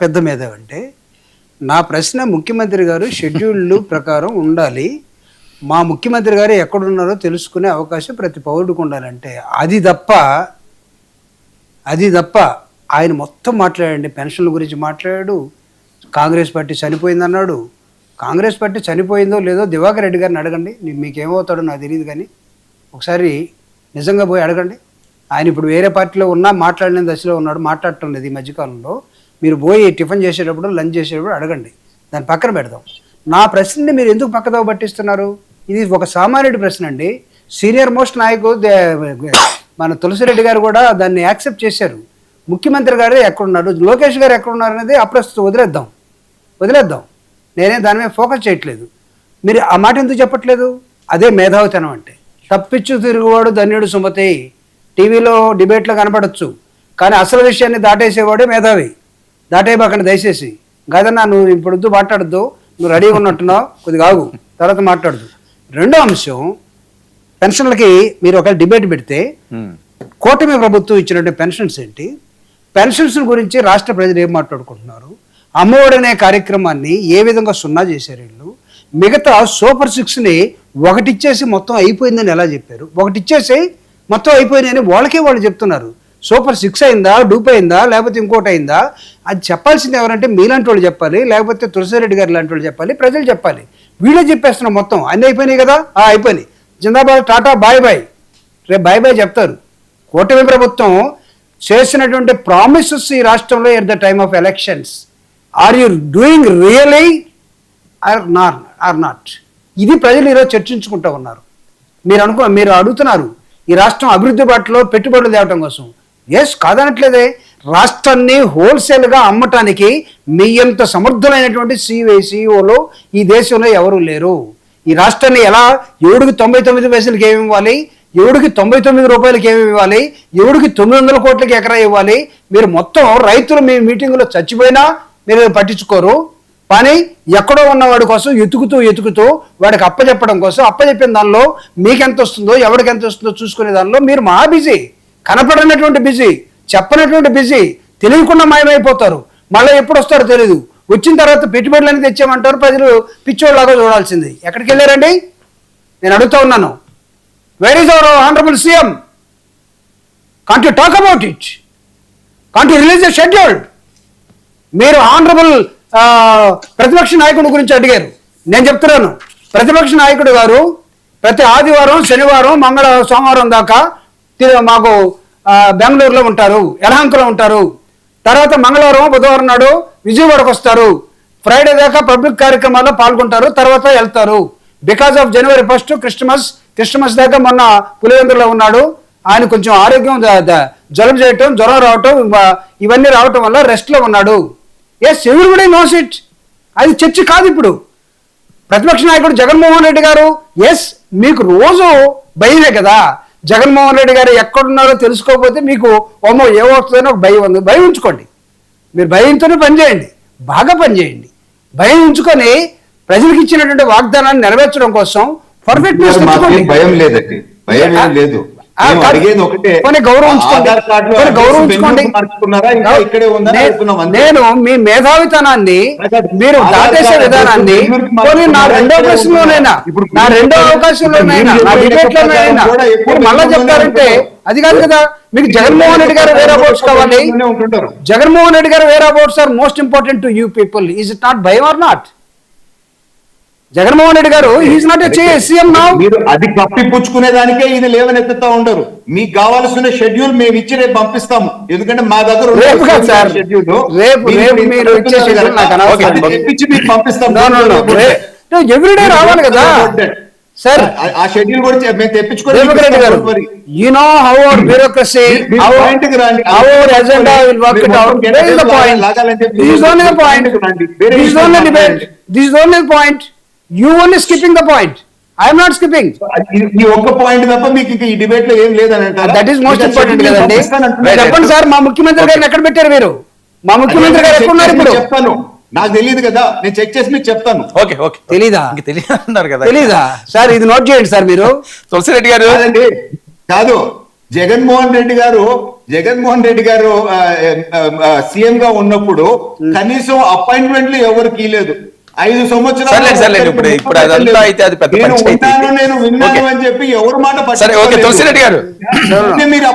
పెద్ద మేధావి అంటే నా ప్రశ్న ముఖ్యమంత్రి గారు షెడ్యూల్ ప్రకారం ఉండాలి, మా ముఖ్యమంత్రి గారు ఎక్కడున్నారో తెలుసుకునే అవకాశం ప్రతి పౌరుడికి ఉండాలంటే అది తప్ప ఆయన మొత్తం మాట్లాడండి. పెన్షన్ల గురించి మాట్లాడాడు, కాంగ్రెస్ పార్టీ చనిపోయిందన్నాడు. కాంగ్రెస్ పార్టీ చనిపోయిందో లేదో దివాకర్ రెడ్డి గారిని అడగండి, మీకేమవుతాడో నాకు తెలియదు, కానీ ఒకసారి నిజంగా పోయి అడగండి. ఆయన ఇప్పుడు వేరే పార్టీలో ఉన్నా మాట్లాడిన దశలో ఉన్నాడు, మాట్లాడటం లేదు ఈ మధ్యకాలంలో. మీరు పోయి టిఫిన్ చేసేటప్పుడు లంచ్ చేసేటప్పుడు అడగండి, దాన్ని పక్కన పెడదాం. నా ప్రశ్నని మీరు ఎందుకు పక్కదో పట్టిస్తున్నారు? ఇది ఒక సామాన్యుడి ప్రశ్న అండి. సీనియర్ మోస్ట్ నాయకుడు మన తులసిరెడ్డి గారు కూడా దాన్ని యాక్సెప్ట్ చేశారు. ముఖ్యమంత్రి గారు ఎక్కడున్నారు, లోకేష్ గారు ఎక్కడున్నారు అనేది అప్రస్తుతం వదిలేద్దాం. నేనే దాని మీద ఫోకస్ చేయట్లేదు. మీరు ఆ మాట ఎందుకు చెప్పట్లేదు? అదే మేధావితనం అంటే. తప్పిచ్చు తిరుగువాడు ధన్యుడు సుమతి. టీవీలో డిబేట్లో కనపడచ్చు, కానీ అసలు విషయాన్ని దాటేసేవాడే మేధావి. దాటేయబాకండి దయచేసి. కాదన్నా నువ్వు ఇప్పుడు మాట్లాడద్దు, నువ్వు రెడీగా ఉన్నట్టున్నావు, కొద్దిగా ఆగు, తర్వాత మాట్లాడదు. రెండో అంశం, పెన్షన్లకి మీరు ఒక డిబేట్ పెడితే కూటమి ప్రభుత్వం ఇచ్చినటువంటి పెన్షన్స్ ఏంటి, పెన్షన్స్ గురించి రాష్ట్ర ప్రజలు ఏం మాట్లాడుకుంటున్నారు, అమ్మఒడి అనే కార్యక్రమాన్ని ఏ విధంగా సున్నా చేశారు వీళ్ళు, మిగతా సూపర్ 6ని ఒకటిచ్చేసి మొత్తం అయిపోయిందని ఎలా చెప్పారు, ఒకటిచ్చేసి మొత్తం అయిపోయిందని వాళ్ళు చెప్తున్నారు. సూపర్ 6 అయిందా, డూప్ అయిందా, లేకపోతే ఇంకోటి అయిందా, అది చెప్పాల్సింది ఎవరంటే మీలాంటి వాళ్ళు చెప్పాలి, లేకపోతే తులసిరెడ్డి గారు లాంటి వాళ్ళు చెప్పాలి, ప్రజలు చెప్పాలి. వీళ్ళే చెప్పేస్తున్నాం మొత్తం అన్నీ అయిపోయినాయి కదా, అయిపోయినాయి, జిందాబాద్, టాటా, బాయ్ బాయ్, రేపు బాయ్ బాయ్ చెప్తారు. కూటమి ప్రభుత్వం చేసినటువంటి ప్రామిసెస్ ఈ రాష్ట్రంలో at the time of elections, are you doing really or not? ఇది ప్రజలు ఈరోజు చర్చించుకుంటూ ఉన్నారు. మీరు అడుగుతున్నారు ఈ రాష్ట్రం అభివృద్ధి బాటలో పెట్టుబడులు తేవటం కోసం. ఎస్, కాదనట్లేదే. రాష్ట్రాన్ని హోల్సేల్గా అమ్మటానికి మీ అంత సమర్థులైనటువంటి సిఇఓలు ఈ దేశంలో ఎవరు లేరు. ఈ రాష్ట్రాన్ని ఎలా 7కి 99 పైసలకి ఏమి ఇవ్వాలి, 7కి 99 రూపాయలకి ఏమి ఇవ్వాలి, 7కి 900 కోట్లకి ఎకరా ఇవ్వాలి, మీరు మొత్తం రైతులు మీ మీటింగులో చచ్చిపోయినా మీరు పట్టించుకోరు. కానీ ఎక్కడో ఉన్నవాడి కోసం ఎతుకుతూ వాడికి అప్పచెప్పడం కోసం, అప్పచెప్పిన దానిలో మీకెంత వస్తుందో ఎవరికి ఎంత వస్తుందో చూసుకునే దానిలో మీరు మహా బిజీ. కనపడినటువంటి బిజీ, చెప్పనటువంటి బిజీ, తెలియకుండా మాయమైపోతారు. మళ్ళీ ఎప్పుడు వస్తారో తెలీదు. వచ్చిన తర్వాత పెట్టుబడులన్నీ తెచ్చామంటారు, ప్రజలు పిచ్చోళ్ళలాగా చూడాల్సింది. ఎక్కడికి వెళ్ళారండి? నేను అడుగుతూ ఉన్నాను, where is our honourable CM? Can't you talk about it? Can't you release the schedule? మీరు ఆనరబుల్ ప్రతిపక్ష నాయకుడి గురించి అడిగారు. నేను చెప్తున్నాను, ప్రతిపక్ష నాయకుడు గారు ప్రతి ఆదివారం, శనివారం, సోమవారం దాకా మాకు బెంగళూరులో ఉంటారు, యలహంకలో ఉంటారు. తర్వాత మంగళవారం, బుధవారం నాడు విజయవాడకు వస్తారు. ఫ్రైడే దాకా పబ్లిక్ కార్యక్రమాల్లో పాల్గొంటారు, తర్వాత వెళ్తారు. బికాస్ ఆఫ్ January 1 క్రిస్టమస్ దాకా మొన్న పులివెందులో ఉన్నాడు. ఆయన కొంచెం ఆరోగ్యం జలుబు చేయటం, జ్వరం రావటం, ఇవన్నీ రావటం వల్ల రెస్ట్లో ఉన్నాడు. Yes, everybody knows it. అది చర్చ కాదు ఇప్పుడు. ప్రతిపక్ష నాయకుడు జగన్మోహన్ రెడ్డి గారు, ఎస్, మీకు రోజు భయమే కదా. జగన్మోహన్ రెడ్డి గారు ఎక్కడున్నారో తెలుసుకోకపోతే మీకు ఏమవుతుందని ఒక భయం ఉంది. భయం ఉంచుకోండి, మీరు భయంతోనే పనిచేయండి, బాగా పనిచేయండి. భయం ఉంచుకొని ప్రజలకు ఇచ్చినటువంటి వాగ్దానాన్ని నెరవేర్చడం కోసం పర్ఫెక్ట్నెస్ భయం లేదండి, భయం లేదు. నేను మీ మేధావితనాన్ని, మీరు దాటేసే విధానాన్ని నా రెండో ప్రశ్నలోనైనా, నా డిబేట్లోనైనా మళ్ళా చెప్తారంటే అది కాదు కదా. మీకు జగన్మోహన్ రెడ్డి గారు వేర్ అబౌట్స్ కావాలి. Jaganmohan Reddy garu whereabouts are most important to you people. Is it not భయం or not? Jaganmohan Reddy garu is not CM now. మీరు అది కప్పిపుచ్చుకునే దానికే ఇది లేవనెత్తుతా ఉండరు. మీకు కావాల్సిన షెడ్యూల్ మేము ఇచ్చి రేపు పంపిస్తాము, ఎందుకంటే మా దగ్గర ఎవ్రీడే రావాలి కదా సార్. ఆ షెడ్యూల్ కూడా మేము తెప్పించుకోవాలి. You know how our bureaucracy, how our agenda will work it out. This is the point. This is only the point. This is only debate. This is only the point. You only skipping the point. I am not skipping. ఈ ఒక్క point తప్ప మీకు ఇంకా ఈ debate లో ఏం లేదని అంటారు. దట్ ఈస్ మోస్ట్ ఇంపార్టెంట్ కదండి. చెప్పండి సార్, మా ముఖ్యమంత్రి గారిని ఎక్కడ పెట్టారు మీరు? మా ముఖ్యమంత్రి గారు ఎక్కడ ఉన్నారు ఇప్పుడు? చెప్తాను, నాకు తెలియదు కదా, నేను చెక్ చేసి మీకు చెప్తాను. ఓకే, తెలీదా? తెలీదా సార్? ఇది నోట్ చేయండి సార్ మీరు. తులసిరెడ్డి గారు కాదు, జగన్మోహన్ రెడ్డి గారు సీఎం గా ఉన్నప్పుడు కనీసం అపాయింట్మెంట్లు ఎవరికి ఇవ్వలేదు. 5 సంవత్సరాలు ఇప్పుడు అదంతా అయితే అది పెద్ద నేను పంచాయతీ. ఉన్నాను, నేను విన్నాను అని చెప్పి ఎవరు మాట సరే, ఓకే తులసిరెడ్డి గారు. మీరు